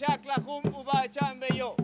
shaklahum uba chambeyo.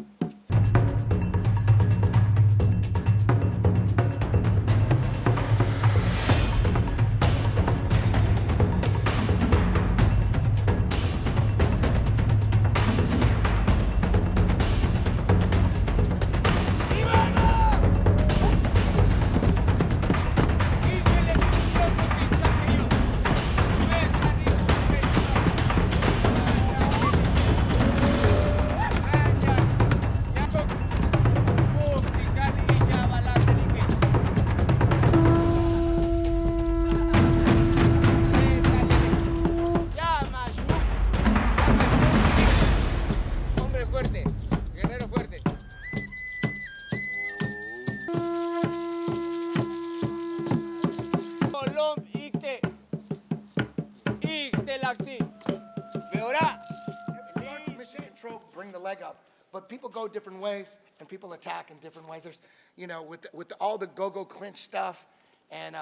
Bring the leg up, but people go different ways and people attack in different ways. There's, you know, with all the go-go clinch stuff and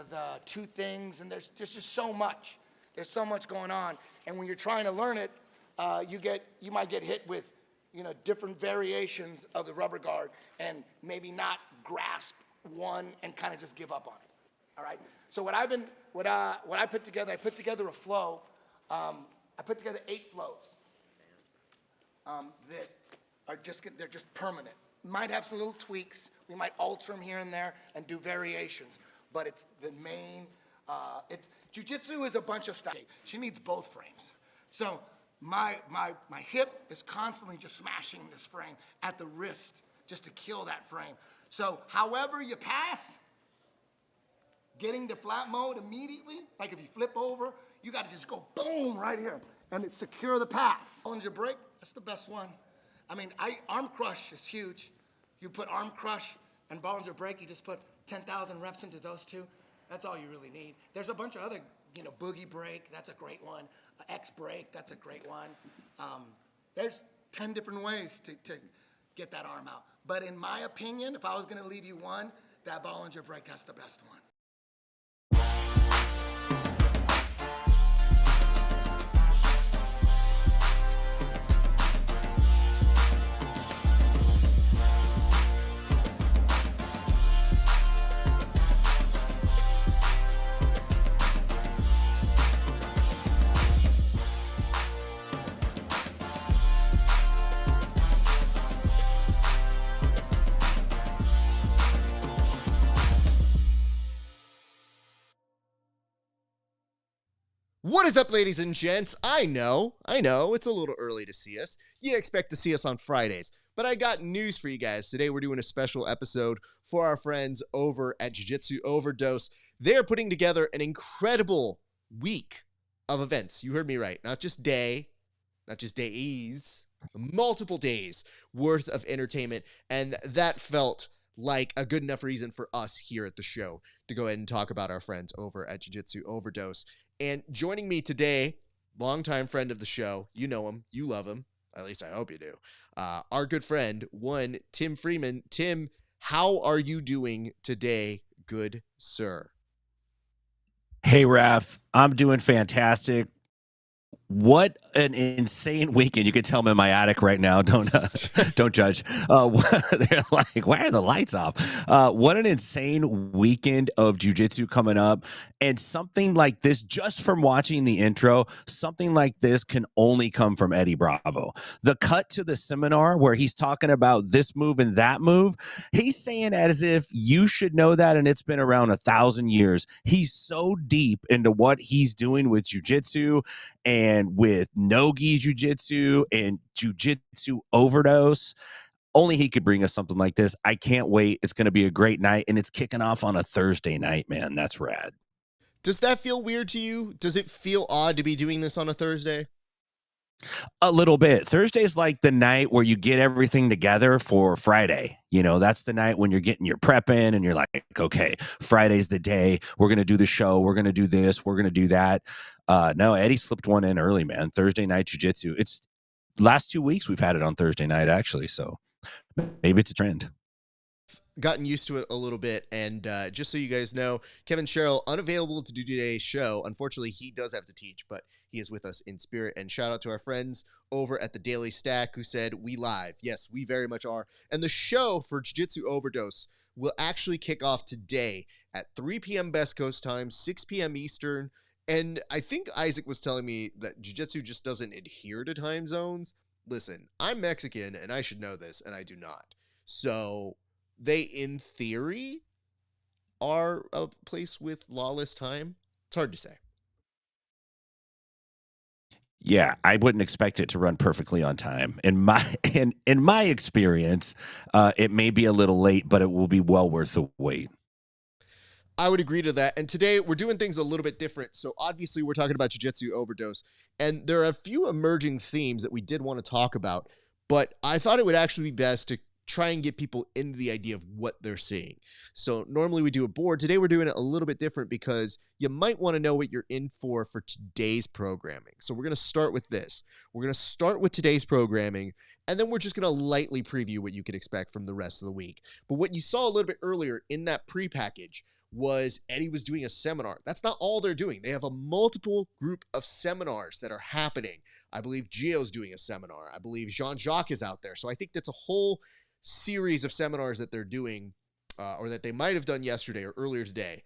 the two things, and there's just so much. There's so much going on, and when you're trying to learn it, you might get hit with, you know, different variations of the rubber guard and maybe not grasp one and kind of just give up on it. All right. So what I put together a flow. I put together 8 flows. That are they're just permanent. Might have some little tweaks. We might alter them here and there and do variations, but it's the main. Jiu-Jitsu is a bunch of stuff. She needs both frames. So my hip is constantly just smashing this frame at the wrist just to kill that frame. So however you pass, getting to flat mode immediately, like if you flip over, you got to just go boom right here and it's secure the pass. Bollinger break. That's the best one. I mean, arm crush is huge. You put arm crush and Bollinger break, you just put 10,000 reps into those two. That's all you really need. There's a bunch of other, you know, boogie break, that's a great one. X break, that's a great one. There's 10 different ways to get that arm out. But in my opinion, if I was gonna leave you one, that Bollinger break, that's the best one. What is up, ladies and gents? I know, it's a little early to see us. You expect to see us on Fridays, but I got news for you guys. Today, we're doing a special episode for our friends over at Jiu Jitsu Overdose. They're putting together an incredible week of events. You heard me right. Not just days, multiple days worth of entertainment, and that felt like a good enough reason for us here at the show to go ahead and talk about our friends over at Jiu Jitsu Overdose. And joining me today, longtime friend of the show, you know him, you love him, at least I hope you do, our good friend, Tim Freeman. Tim, how are you doing today, good sir? Hey, Raph, I'm doing fantastic. What an insane weekend. You can tell I'm in my attic right now. Don't judge. They're like, why are the lights off? What an insane weekend of jiu-jitsu coming up. And something like this, just from watching the intro, something like this can only come from Eddie Bravo. The cut to the seminar where he's talking about this move and that move, he's saying as if you should know that and it's been around 1,000 years. He's so deep into what he's doing with jiu-jitsu and with no-gi jiu-jitsu and jiu-jitsu overdose. Only he could bring us something like this. I can't wait. It's going to be a great night, and it's kicking off on a Thursday night, man. That's rad. Does that feel weird to you? Does it feel odd to be doing this on a Thursday? A little bit. Thursday's like the night where you get everything together for Friday. You know, that's the night when you're getting your prep in and you're like, okay, Friday's the day. We're going to do the show. We're going to do this. We're going to do that. No, Eddie slipped one in early, man. Thursday night jiu-jitsu. It's last 2 weeks we've had it on Thursday night, actually. So maybe it's a trend. gotten used to it a little bit, and just so you guys know, Kevin Sherrill, unavailable to do today's show. Unfortunately, he does have to teach, but he is with us in spirit. And shout out to our friends over at the Daily Stack who said, we live. Yes, we very much are. And the show for Jiu Jitsu Overdose will actually kick off today at 3 p.m. Best Coast time, 6 p.m. Eastern. And I think Isaac was telling me that Jiu Jitsu just doesn't adhere to time zones. Listen, I'm Mexican, and I should know this, and I do not. So they, in theory, are a place with lawless time. It's hard to say. Yeah, I wouldn't expect it to run perfectly on time. In my experience, it may be a little late, but it will be well worth the wait. I would agree to that. And today we're doing things a little bit different. So obviously we're talking about Jiu Jitsu Overdose, and there are a few emerging themes that we did want to talk about, but I thought it would actually be best to try and get people into the idea of what they're seeing. So normally we do a board. Today we're doing it a little bit different because you might want to know what you're in for today's programming. So we're going to start with this. We're going to start with today's programming, and then we're just going to lightly preview what you can expect from the rest of the week. But what you saw a little bit earlier in that pre-package was Eddie was doing a seminar. That's not all they're doing. They have a multiple group of seminars that are happening. I believe Gio's doing a seminar. I believe Jean-Jacques is out there. So I think that's a whole series of seminars that they're doing, or that they might have done yesterday or earlier today.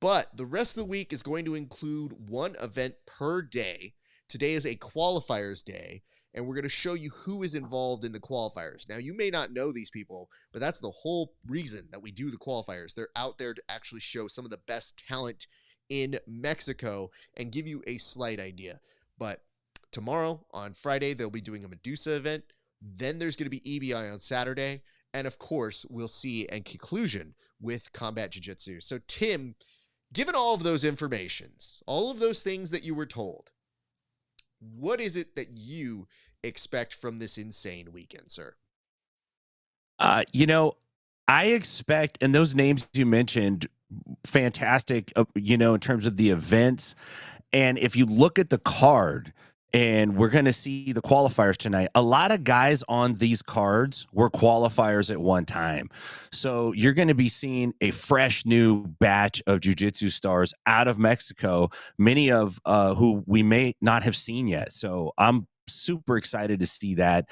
But the rest of the week is going to include one event per day. Today is a qualifiers day, and we're going to show you who is involved in the qualifiers. Now, you may not know these people, but that's the whole reason that we do the qualifiers. They're out there to actually show some of the best talent in Mexico and give you a slight idea. But tomorrow, on Friday, they'll be doing a Medusa event. Then there's going to be EBI on Saturday. And of course, we'll see a conclusion with Combat Jiu-Jitsu. So Tim, given all of those informations, all of those things that you were told, what is it that you expect from this insane weekend, sir? I expect, and those names you mentioned, fantastic, in terms of the events. And if you look at the card, and we're going to see the qualifiers tonight, a lot of guys on these cards were qualifiers at one time. So you're going to be seeing a fresh new batch of jiu-jitsu stars out of Mexico, many of who we may not have seen yet. So I'm super excited to see that.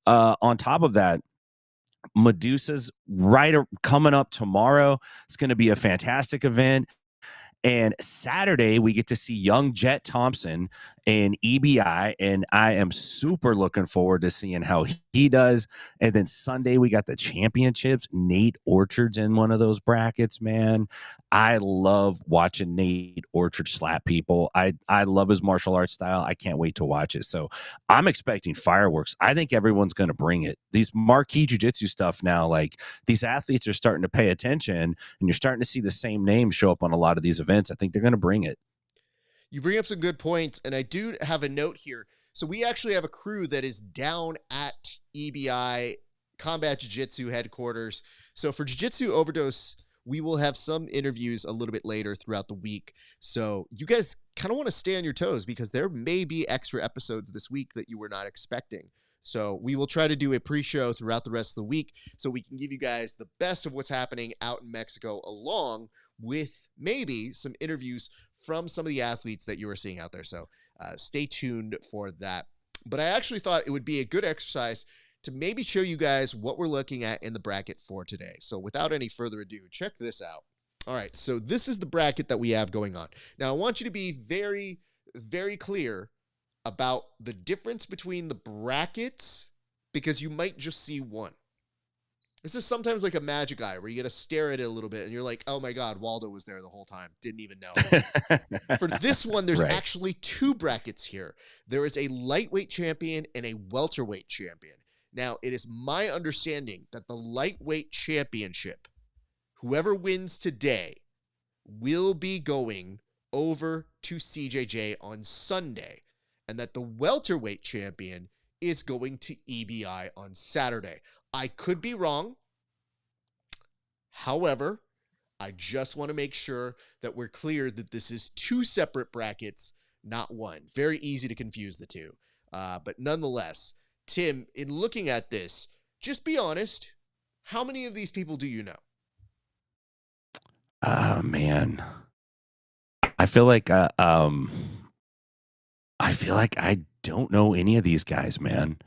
On top of that, Medusa's coming up tomorrow. It's going to be a fantastic event. And Saturday, we get to see young Jet Thompson in EBI, and I am super looking forward to seeing how he does. And then Sunday, we got the championships. Nate Orchard's in one of those brackets, man. I love watching Nate Orchard slap people. I love his martial arts style. I can't wait to watch it. So I'm expecting fireworks. I think everyone's going to bring it. These marquee jiu-jitsu stuff now, like these athletes are starting to pay attention, and you're starting to see the same names show up on a lot of these events. I think they're going to bring it. You bring up some good points, and I do have a note here. So we actually have a crew that is down at EBI Combat Jiu-Jitsu headquarters. So for Jiu-Jitsu Overdose, we will have some interviews a little bit later throughout the week. So you guys kind of want to stay on your toes because there may be extra episodes this week that you were not expecting. So we will try to do a pre-show throughout the rest of the week so we can give you guys the best of what's happening out in Mexico, along with maybe some interviews from some of the athletes that you are seeing out there. So stay tuned for that. But I actually thought it would be a good exercise to maybe show you guys what we're looking at in the bracket for today. So without any further ado, check this out. All right, so this is the bracket that we have going on. Now, I want you to be very, very clear about the difference between the brackets because you might just see one. This is sometimes like a magic eye where you got to stare at it a little bit and you're like, oh my God, Waldo was there the whole time. Didn't even know. For this one, there's actually two brackets here. There is a lightweight champion and a welterweight champion. Now, it is my understanding that the lightweight championship, whoever wins today, will be going over to CJJ on Sunday, and that the welterweight champion is going to EBI on Saturday. I could be wrong. However, I just want to make sure that we're clear that this is two separate brackets, not one. Very easy to confuse the two. But nonetheless, Tim, in looking at this, just be honest. How many of these people do you know? Man, I feel like I don't know any of these guys, man.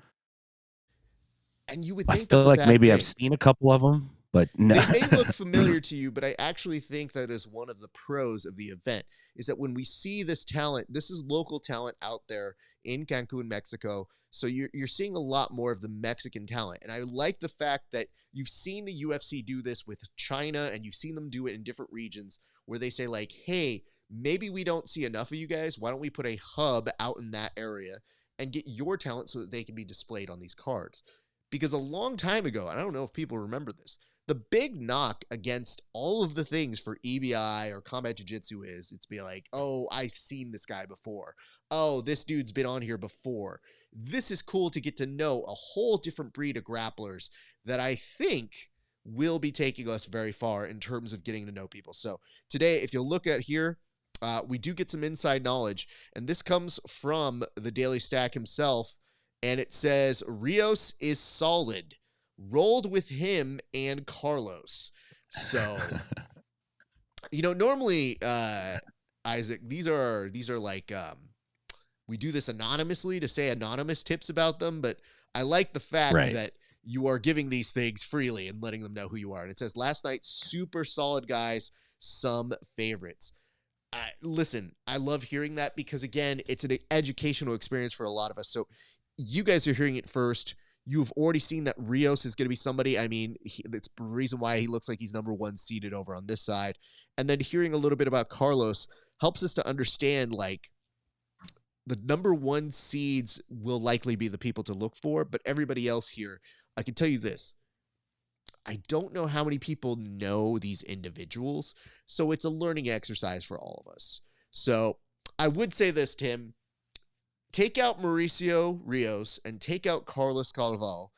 And you would I think that's feel a like bad maybe I've thing. seen a couple of them, but no. They may look familiar to you, but I actually think that is one of the pros of the event, is that when we see this talent, this is local talent out there in Cancun, Mexico. So you're seeing a lot more of the Mexican talent. And I like the fact that you've seen the UFC do this with China, and you've seen them do it in different regions where they say like, hey, maybe we don't see enough of you guys. Why don't we put a hub out in that area and get your talent so that they can be displayed on these cards? Because a long time ago, and I don't know if people remember this, the big knock against all of the things for EBI or combat jiu-jitsu is it's be like, oh, I've seen this guy before. Oh, this dude's been on here before. This is cool to get to know a whole different breed of grapplers that I think will be taking us very far in terms of getting to know people. So today, if you'll look at here, we do get some inside knowledge, and this comes from the Daily Stack himself, and it says, Rios is solid. Rolled with him and Carlos. So, normally, Isaac, these are like, we do this anonymously to say anonymous tips about them, but I like the fact Right. that you are giving these things freely and letting them know who you are. And it says, last night, super solid guys, some favorites. Listen, I love hearing that because, again, it's an educational experience for a lot of us. So you guys are hearing it first. You've already seen that Rios is going to be somebody. I mean, that's the reason why he looks like he's number one seeded over on this side. And then hearing a little bit about Carlos helps us to understand, like, the number one seeds will likely be the people to look for, but everybody else here, I can tell you this. I don't know how many people know these individuals, so it's a learning exercise for all of us. So I would say this, Tim. Take out Mauricio Rios and take out Carlos Calval,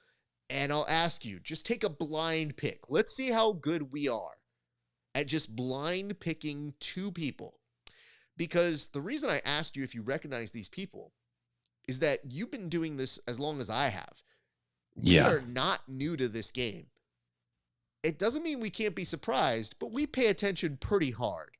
and I'll ask you, just take a blind pick. Let's see how good we are at just blind picking two people. Because the reason I asked you if you recognize these people is that you've been doing this as long as I have. We are not new to this game. It doesn't mean we can't be surprised, but we pay attention pretty hard.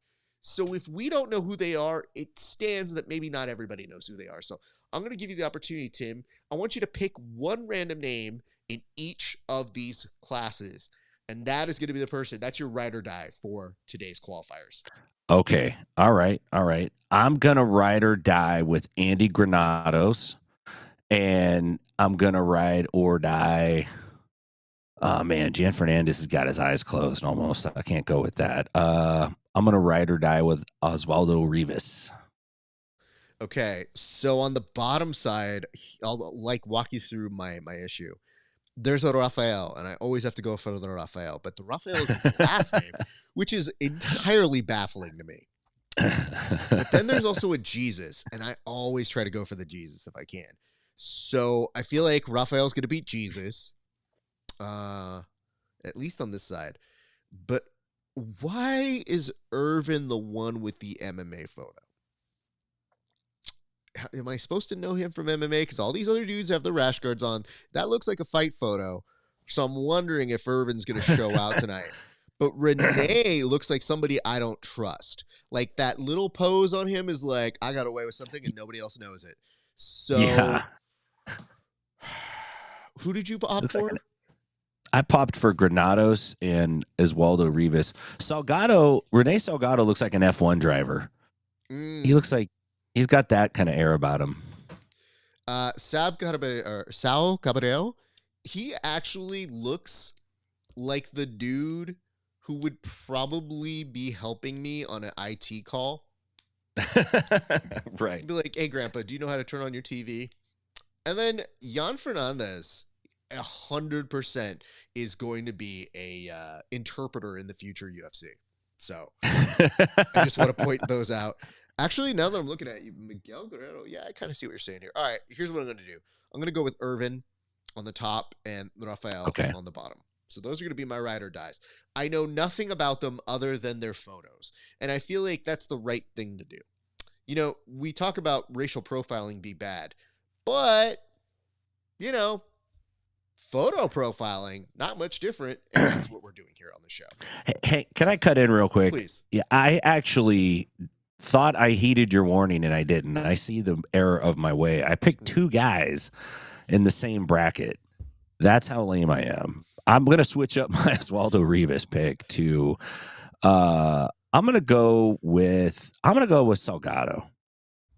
So if we don't know who they are, it stands that maybe not everybody knows who they are. So I'm going to give you the opportunity, Tim. I want you to pick one random name in each of these classes, and that is going to be the person. That's your ride or die for today's qualifiers. Okay. All right. I'm going to ride or die with Andy Granados, and I'm going to ride or die. Oh, man, Jan Fernandez has got his eyes closed almost. I can't go with that. I'm going to ride or die with Osvaldo Rivas. Okay, so on the bottom side, I'll walk you through my issue. There's a Rafael, and I always have to go for the Rafael, but the Rafael is his last name, which is entirely baffling to me. But then there's also a Jesus, and I always try to go for the Jesus if I can. So I feel like Rafael's going to beat Jesus, at least on this side. But why is Irvin the one with the MMA photo? Am I supposed to know him from MMA? Because all these other dudes have the rash guards on. That looks like a fight photo. So I'm wondering if Irvin's going to show out tonight. But Renee looks like somebody I don't trust. Like that little pose on him is like, I got away with something and nobody else knows it. So who did you opt for? I popped for Granados and Osvaldo Rivas. Rene Salgado looks like an F1 driver. He looks like he's got that kind of air about him. Sal Caballero, he actually looks like the dude who would probably be helping me on an IT call. Right. Be like, hey, Grandpa, do you know how to turn on your TV? And then Jan Fernandez, 100% is going to be a interpreter in the future UFC. So I just want to point those out. Actually, now that I'm looking at you, Miguel Guerrero, yeah, I kind of see what you're saying here. All right, here's what I'm going to do. I'm going to go with Irvin on the top and Rafael on the bottom. So those are going to be my ride or dies. I know nothing about them other than their photos. And I feel like that's the right thing to do. You know, we talk about racial profiling be bad. But, you know, Photo profiling, not much different, and that's what we're doing here on the show. Hey, can I cut in real quick? Please. Yeah, I actually thought I heeded your warning and I didn't. I see the error of my way. I picked two guys in the same bracket. That's how lame I am. I'm gonna switch up my Oswaldo Rivas pick to I'm gonna go with Salgado.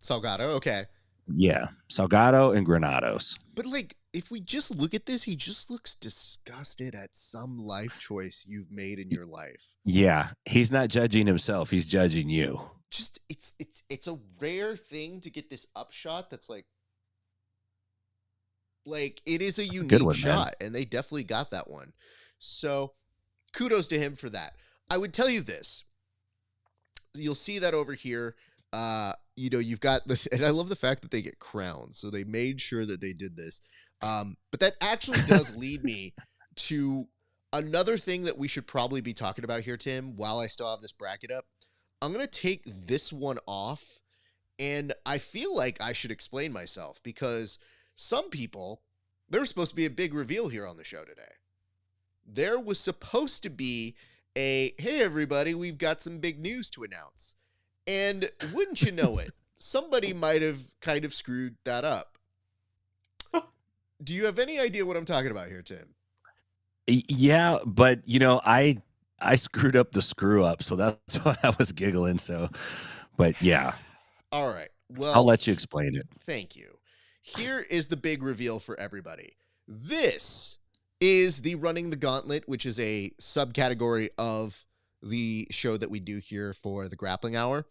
Salgado, okay. Yeah, Salgado and Granados. But like, if we just look at this, he just looks disgusted at some life choice you've made in your life. Yeah, he's not judging himself; he's judging you. Just it's a rare thing to get this upshot that's like it is a unique one, shot, man. and they definitely got that one. So kudos to him for that. I would tell you this. You'll see that over here. You've got this, and I love the fact that they get crowns. So they made sure that they did this. But that actually does lead me to another thing that we should probably be talking about here, Tim, while I still have this bracket up. I'm going to take this one off, and I feel like I should explain myself because some people, there was supposed to be a big reveal here on the show today. There was supposed to be hey, everybody, we've got some big news to announce. And wouldn't you know it, somebody might have kind of screwed that up. Do you have any idea what I'm talking about here, Tim? Yeah, but I screwed up the screw up, so that's why I was giggling. So, but yeah. All right. Well, I'll let you explain it. Thank you. Here is the big reveal for everybody. This is the Running the Gauntlet, which is a subcategory of the show that we do here for the Grappling Hour.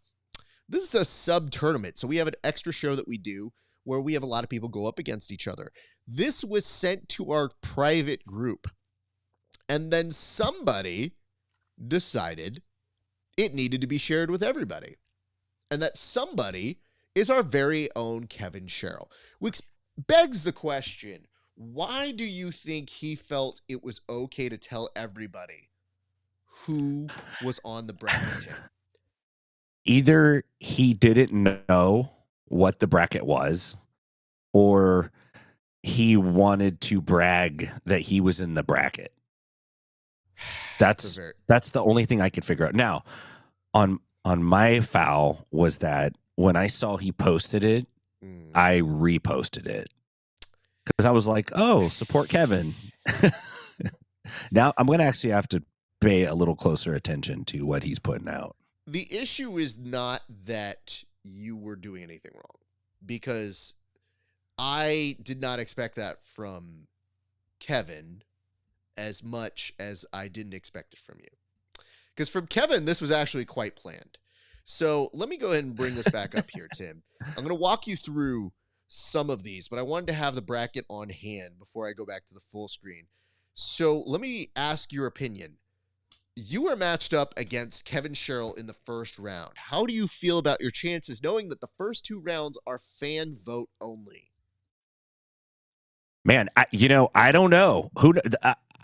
This is a sub-tournament, so we have an extra show that we do where we have a lot of people go up against each other. This was sent to our private group, and then somebody decided it needed to be shared with everybody. And that somebody is our very own Kevin Sherrill, which begs the question, why do you think he felt it was okay to tell everybody who was on the bracket, Tim? Either he didn't know what the bracket was, or he wanted to brag that he was in the bracket. That's the only thing I could figure out. Now, on my foul was that when I saw he posted it, I reposted it. Because I was like, oh, support Kevin. Now I'm going to actually have to pay a little closer attention to what he's putting out. The issue is not that you were doing anything wrong, because I did not expect that from Kevin as much as I didn't expect it from you. Because from Kevin, this was actually quite planned. So let me go ahead and bring this back up here, Tim. I'm going to walk you through some of these, but I wanted to have the bracket on hand before I go back to the full screen. So let me ask your opinion. You were matched up against Kevin Sherrill in the first round. How do you feel about your chances knowing that the first two rounds are fan vote only? Man, I don't know.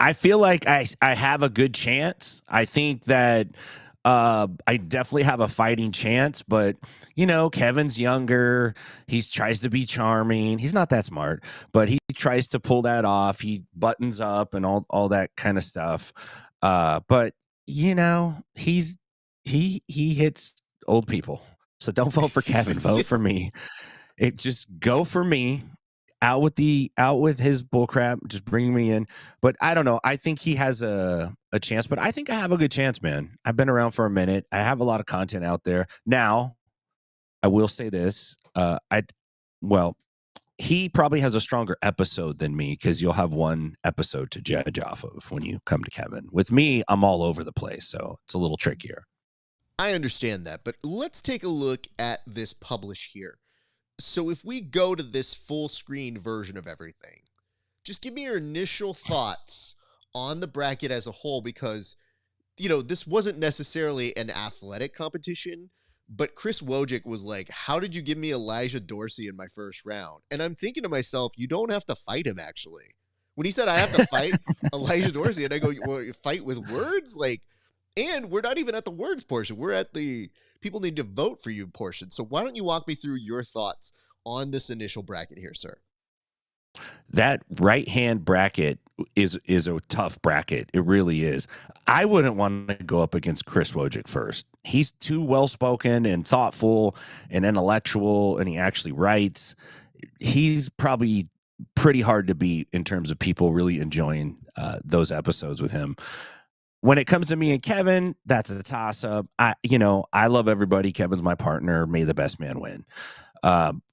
I feel like I have a good chance. I think that I definitely have a fighting chance, but Kevin's younger. He tries to be charming. He's not that smart, but he tries to pull that off. He buttons up and all that kind of stuff. But he hits old people. So don't vote for Kevin. Vote for me. Just go for me. Out with his bullcrap. Just bring me in. But I don't know. I think he has a chance. But I think I have a good chance, man. I've been around for a minute. I have a lot of content out there. Now, I will say this. He probably has a stronger episode than me because you'll have one episode to judge off of when you come to Kevin. With me, I'm all over the place, so it's a little trickier. I understand that, but let's take a look at this publish here. So if we go to this full screen version of everything, just give me your initial thoughts on the bracket as a whole, because, this wasn't necessarily an athletic competition, but Chris Wojcik was like, how did you give me Elijah Dorsey in my first round? And I'm thinking to myself, you don't have to fight him, actually. When he said I have to fight Elijah Dorsey, and I go, well, you fight with words? And we're not even at the words portion. We're at the people need to vote for you portion. So why don't you walk me through your thoughts on this initial bracket here, sir? That right hand bracket is a tough bracket. It really is. I wouldn't want to go up against Chris Wojcik first. He's too well spoken and thoughtful and intellectual, and he actually writes. He's probably pretty hard to beat in terms of people really enjoying those episodes with him. When it comes to me and Kevin, that's a toss up. I love everybody. Kevin's my partner. May the best man win.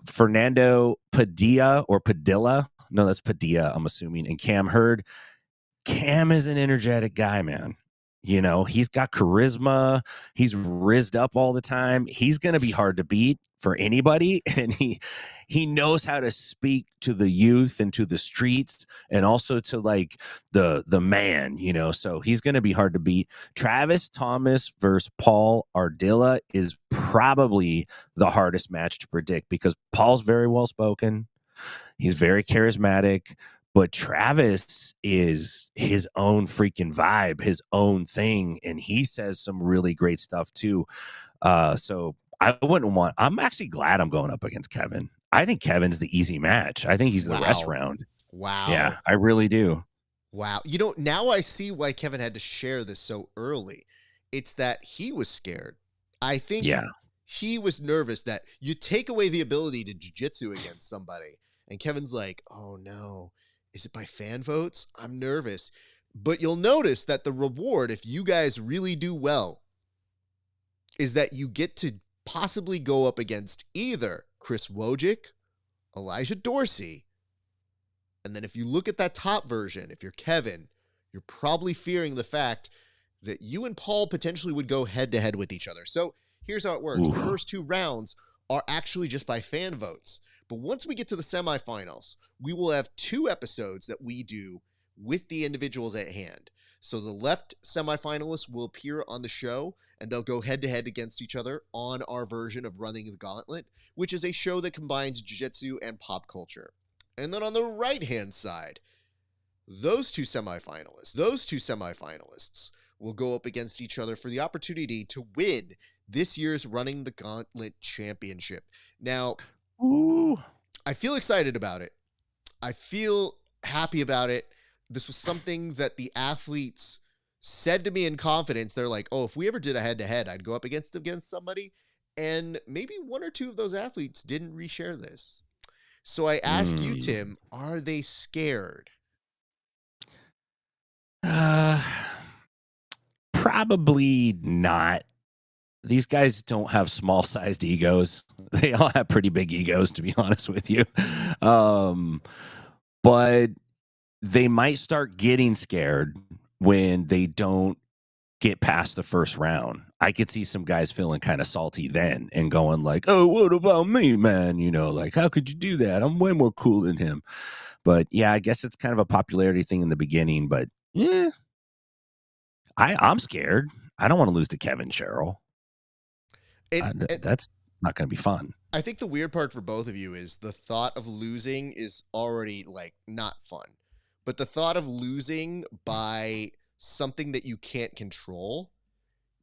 Fernando Padilla or Padilla. No, that's Padilla, I'm assuming. And Cam Hurd. Cam is an energetic guy, man. He's got charisma. He's rizzed up all the time. He's going to be hard to beat for anybody. And he knows how to speak to the youth and to the streets and also to like the man, so he's going to be hard to beat. Travis Thomas versus Paul Ardilla is probably the hardest match to predict because Paul's very well spoken. He's very charismatic. But Travis is his own freaking vibe, his own thing, and he says some really great stuff too. So I'm actually glad I'm going up against Kevin. I think Kevin's the easy match. I think he's the rest round. Wow. Yeah, I really do. Wow. Now I see why Kevin had to share this so early. It's that he was scared. I think he was nervous that you take away the ability to jiu-jitsu against somebody. And Kevin's like, oh no. Is it by fan votes? I'm nervous. But you'll notice that the reward, if you guys really do well, is that you get to possibly go up against either Chris Wojcik, Elijah Dorsey, and then if you look at that top version, if you're Kevin, you're probably fearing the fact that you and Paul potentially would go head-to-head with each other. So here's how it works. Oof. The first 2 rounds are actually just by fan votes. But once we get to the semifinals, we will have 2 episodes that we do with the individuals at hand. So the left semifinalists will appear on the show, and they'll go head-to-head against each other on our version of Running the Gauntlet, which is a show that combines jiu-jitsu and pop culture. And then on the right-hand side, those two semifinalists will go up against each other for the opportunity to win this year's Running the Gauntlet Championship. Now, I feel excited about it. I feel happy about it. This was something that the athletes said to me in confidence. They're like, oh, if we ever did a head-to-head, I'd go up against somebody. And maybe 1 or 2 of those athletes didn't reshare this. So I ask you, Tim, are they scared? Probably not. These guys don't have small-sized egos. They all have pretty big egos, to be honest with you. But they might start getting scared when they don't get past the first round. I could see some guys feeling kind of salty then and going like, oh, what about me, man? Like, how could you do that? I'm way more cool than him. But yeah, I guess it's kind of a popularity thing in the beginning. But yeah, I'm scared. I don't want to lose to Kevin Sherrill. That's not going to be fun. I think the weird part for both of you is the thought of losing is already like not fun, but the thought of losing by something that you can't control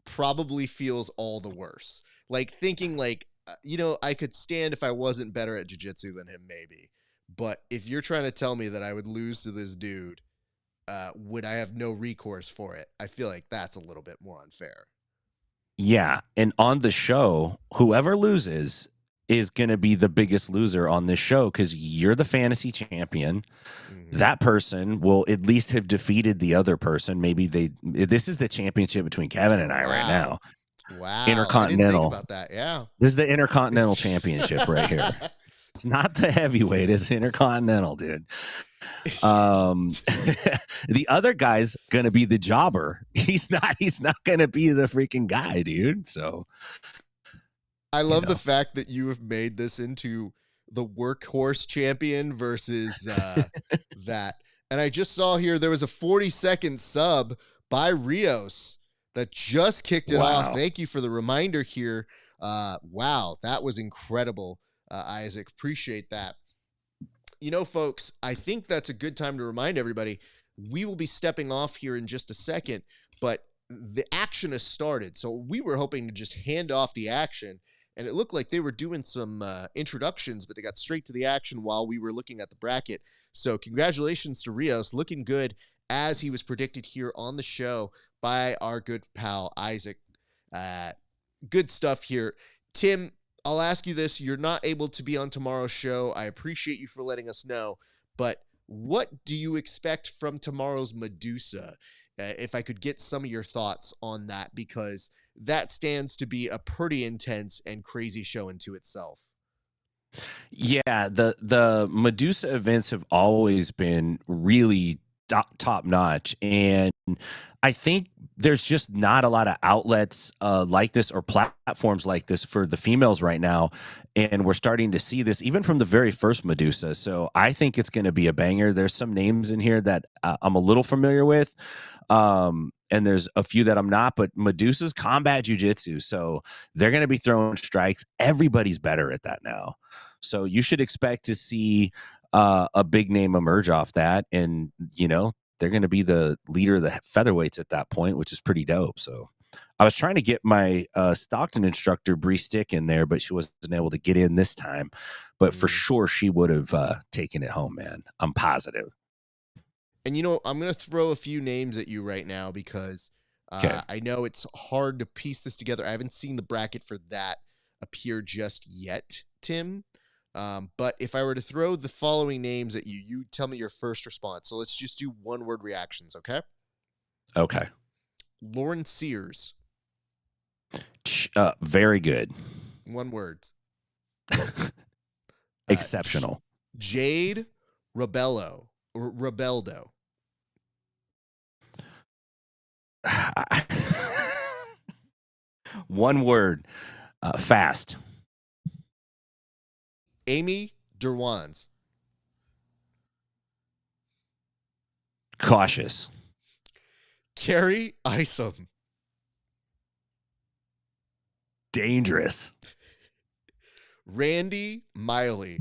probably feels all the worse. Like thinking like, I could stand if I wasn't better at jiu-jitsu than him maybe, but if you're trying to tell me that I would lose to this dude, would I have no recourse for it? I feel like that's a little bit more unfair. Yeah, and on the show, whoever loses is going to be the biggest loser on this show because you're the fantasy champion. Mm-hmm. That person will at least have defeated the other person. Maybe this is the championship between Kevin and I right now. Wow. Intercontinental. I didn't think about that. Yeah. This is the Intercontinental Championship right here. It's not the heavyweight, it's Intercontinental, dude. The other guy's gonna be the jobber. He's not gonna be the freaking guy, dude. So I love the fact that you have made this into the workhorse champion versus that. And I just saw here there was a 40-second sub by Rios that just kicked it off. Thank you for the reminder here. Wow, that was incredible, Isaac. Appreciate that. Folks, I think that's a good time to remind everybody we will be stepping off here in just a second, but the action has started. So we were hoping to just hand off the action and it looked like they were doing some introductions, but they got straight to the action while we were looking at the bracket. So congratulations to Rios, looking good as he was predicted here on the show by our good pal Isaac. Good stuff here. Tim, I'll ask you this. You're not able to be on tomorrow's show. I appreciate you for letting us know, but what do you expect from tomorrow's Medusa? If I could get some of your thoughts on that, because that stands to be a pretty intense and crazy show into itself. Yeah, the Medusa events have always been really top notch, and I think there's just not a lot of outlets like this or platforms like this for the females right now, and we're starting to see this even from the very first Medusa. So I think it's going to be a banger. There's some names in here that I'm a little familiar with, and there's a few that I'm not, but Medusa's combat jiu-jitsu, so they're going to be throwing strikes. Everybody's better at that now, so you should expect to see a big name emerge off that, and they're going to be the leader of the featherweights at that point, which is pretty dope. So I was trying to get my Stockton instructor Bree Stick in there, but she wasn't able to get in this time. But for sure, she would have taken it home, man. I'm positive. And I'm going to throw a few names at you right now because I know it's hard to piece this together. I haven't seen the bracket for that appear just yet, Tim. But if I were to throw the following names at you, you tell me your first response. So let's just do one-word reactions, okay? Okay. Lauren Sears. Very good. One word. Exceptional. Jade Rebeldo. One word. Fast. Amy Derwans. Cautious. Carrie Isom. Dangerous. Randy Miley.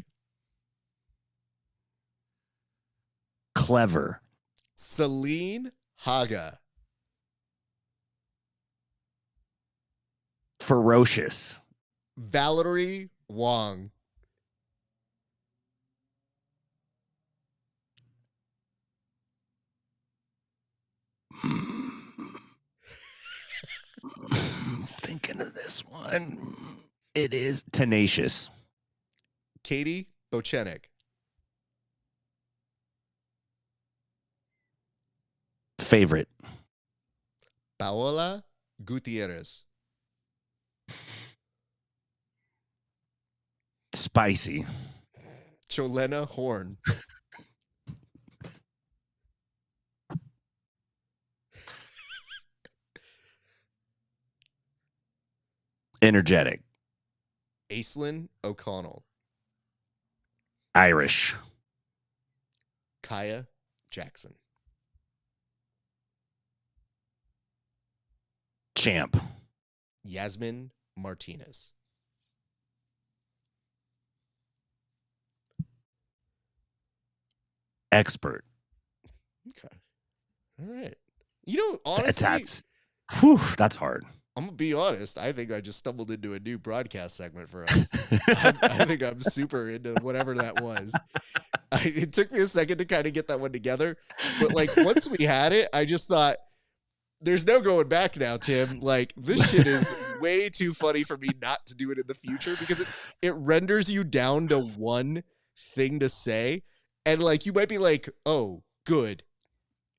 Clever. Celine Haga. Ferocious. Valerie Wong. Thinking of this one. It is tenacious. Katie Bochenek. Favorite. Paola Gutierrez. Spicy. Cholena Horn. Energetic. Aislinn O'Connell. Irish. Kaya Jackson. Champ. Yasmin Martinez. Expert. Okay. All right. Honestly, That's hard. I'm going to be honest. I think I just stumbled into a new broadcast segment for us. I think I'm super into whatever that was. It took me a second to kind of get that one together. But once we had it, I just thought, there's no going back now, Tim. This shit is way too funny for me not to do it in the future, because it renders you down to one thing to say. And you might be like, oh, good.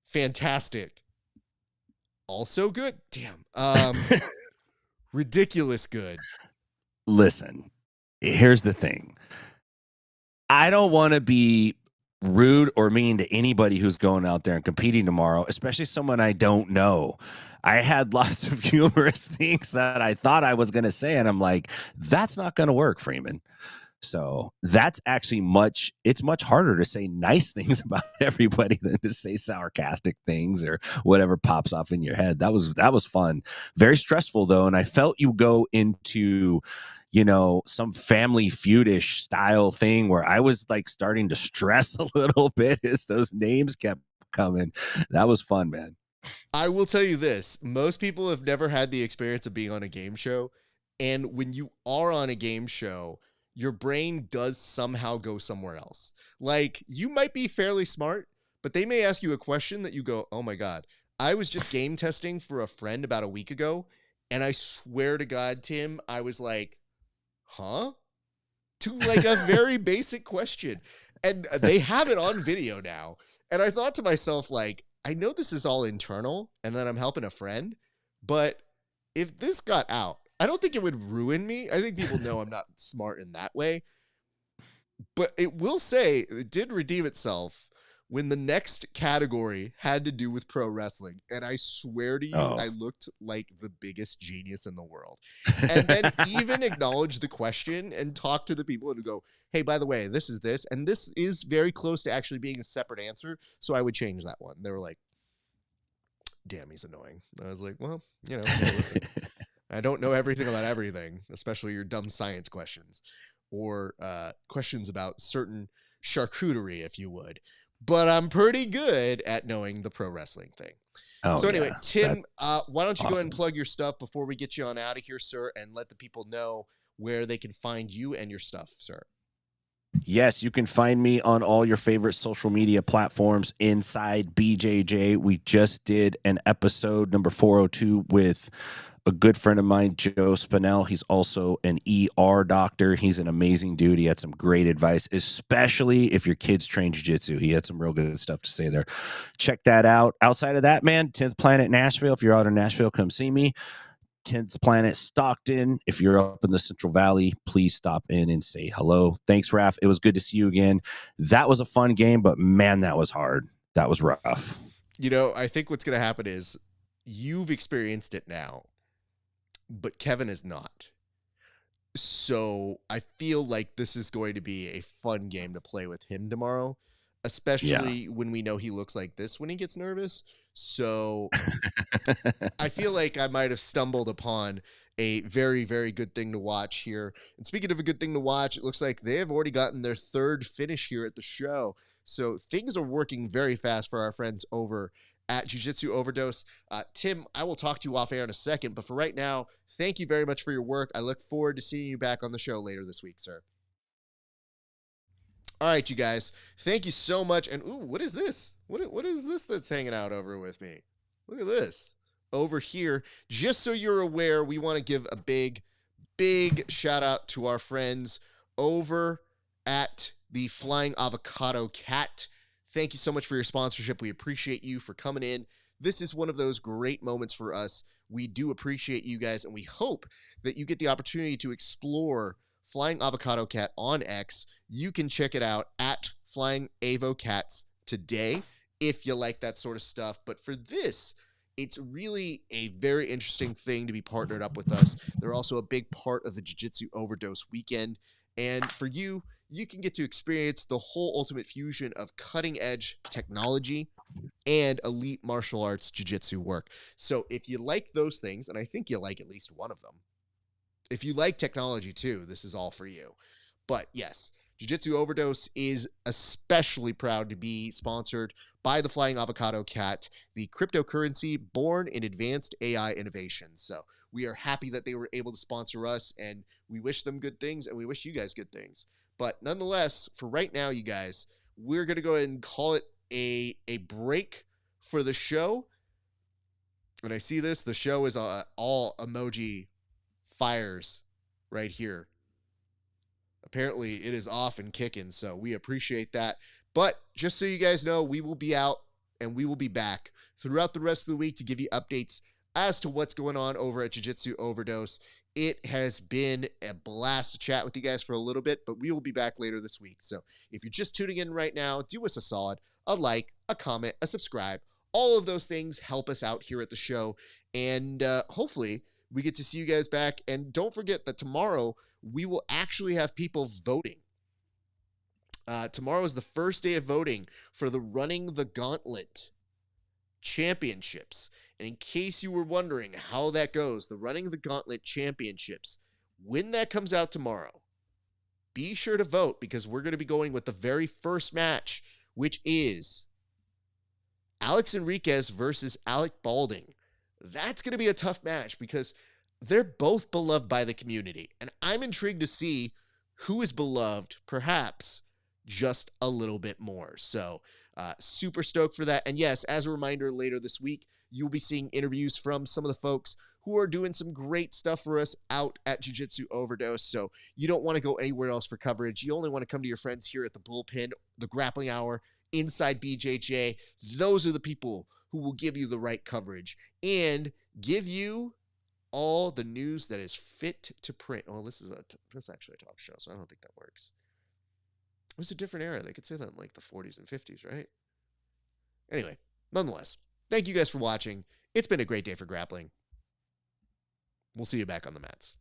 Fantastic. Also good. Damn. Ridiculous good. Listen, here's the thing. I don't want to be rude or mean to anybody who's going out there and competing tomorrow, especially someone I don't know. I had lots of humorous things that I thought I was going to say, and I'm like, that's not going to work, Freeman. So that's actually much harder to say nice things about everybody than to say sarcastic things or whatever pops off in your head. That was fun. Very stressful though. And I felt you go into, some Family Feud-ish style thing where I was starting to stress a little bit as those names kept coming. That was fun, man. I will tell you this. Most people have never had the experience of being on a game show. And when you are on a game show, your brain does somehow go somewhere else. Like, you might be fairly smart, but they may ask you a question that you go, oh my God. I was just game testing for a friend about a week ago, and I swear to God, Tim, I was like, huh? To like a very basic question. And they have it on video now. And I thought to myself, like, I know this is all internal and that I'm helping a friend, but if this got out, I don't think it would ruin me. I think people know I'm not smart in that way. But it will say it did redeem itself when the next category had to do with pro wrestling. And I swear to you, I looked like the biggest genius in the world. And then even acknowledge the question and talk to the people and go, hey, by the way, this is this. And this is very close to actually being a separate answer. So I would change that one. They were like, damn, he's annoying. I was like, well, you know, listen, I don't know everything about everything, especially your dumb science questions or questions about certain charcuterie, if you would. But I'm pretty good at knowing the pro wrestling thing. So anyway, Tim, why don't you go ahead and plug your stuff before we get you on out of here, sir, and let the people know where they can find you and your stuff, sir. Yes, you can find me on all your favorite social media platforms inside BJJ. We just did an episode number 402 with a good friend of mine, Joe Spinell. He's also an ER doctor. He's an amazing dude. He had some great advice, especially if your kids train jiu-jitsu. He had some real good stuff to say there. Check that out. Outside of that, man, 10th Planet Nashville. If you're out in Nashville, come see me. 10th Planet Stockton. If you're up in the Central Valley, please stop in and say hello. Thanks, Raph. It was good to see you again. That was a fun game, but man, that was hard. That was rough. You know, I think what's going to happen is you've experienced it now, but Kevin is not. So I feel like this is going to be a fun game to play with him tomorrow, especially when we know he looks like this when he gets nervous. So I feel like I might have stumbled upon a very, very good thing to watch here. And speaking of a good thing to watch, it looks like they have already gotten their third finish here at the show. So things are working very fast for our friends over at Jiu Jitsu Overdose. Tim, I will talk to you off air in a second, but for right now, thank you very much for your work. I look forward to seeing you back on the show later this week, sir. All right, you guys, thank you so much. And ooh, what is this? What is this that's hanging out over with me? Look at this over here. Just so you're aware, we want to give a big, big shout out to our friends over at the Flying Avocado Cat. Thank you so much for your sponsorship. We appreciate you for coming in. This is one of those great moments for us. We do appreciate you guys, and we hope that you get the opportunity to explore Flying Avocado Cat on X. You can check it out at Flying Avo Cats today if you like that sort of stuff. But for this, it's really a very interesting thing to be partnered up with us. They're also a big part of the Jiu Jitsu Overdose weekend. And for you, you can get to experience the whole ultimate fusion of cutting-edge technology and elite martial arts jiu-jitsu work. So if you like those things, and I think you like at least one of them, if you like technology too, this is all for you. But yes, Jiu Jitsu Overdose is especially proud to be sponsored by the Flying Avocado Cat, the cryptocurrency born in advanced AI innovation. So we are happy that they were able to sponsor us, and we wish them good things, and we wish you guys good things. But nonetheless, for right now, you guys, we're going to go ahead and call it a break for the show. When I see this, the show is all emoji fires right here. Apparently, it is off and kicking, so we appreciate that. But just so you guys know, we will be out, and we will be back throughout the rest of the week to give you updates as to what's going on over at Jiu Jitsu Overdose. It has been a blast to chat with you guys for a little bit, but we will be back later this week. So if you're just tuning in right now, do us a solid, a like, a comment, a subscribe. All of those things help us out here at the show. And hopefully we get to see you guys back. And don't forget that tomorrow we will actually have people voting. Tomorrow is the first day of voting for the Running the Gauntlet Championships. And in case you were wondering how that goes, the Running the Gauntlet Championships, when that comes out tomorrow, be sure to vote, because we're going to be going with the very first match, which is Alex Enriquez versus Alec Balding. That's going to be a tough match, because they're both beloved by the community. And I'm intrigued to see who is beloved, perhaps just a little bit more. So super stoked for that. And yes, as a reminder, later this week, you'll be seeing interviews from some of the folks who are doing some great stuff for us out at Jiu Jitsu Overdose. So you don't want to go anywhere else for coverage. You only want to come to your friends here at the Bullpen, the Grappling Hour, inside BJJ. Those are the people who will give you the right coverage and give you all the news that is fit to print. Oh, this is actually a talk show, so I don't think that works. It was a different era. They could say that in like the 40s and 50s, right? Anyway, nonetheless, thank you guys for watching. It's been a great day for grappling. We'll see you back on the mats.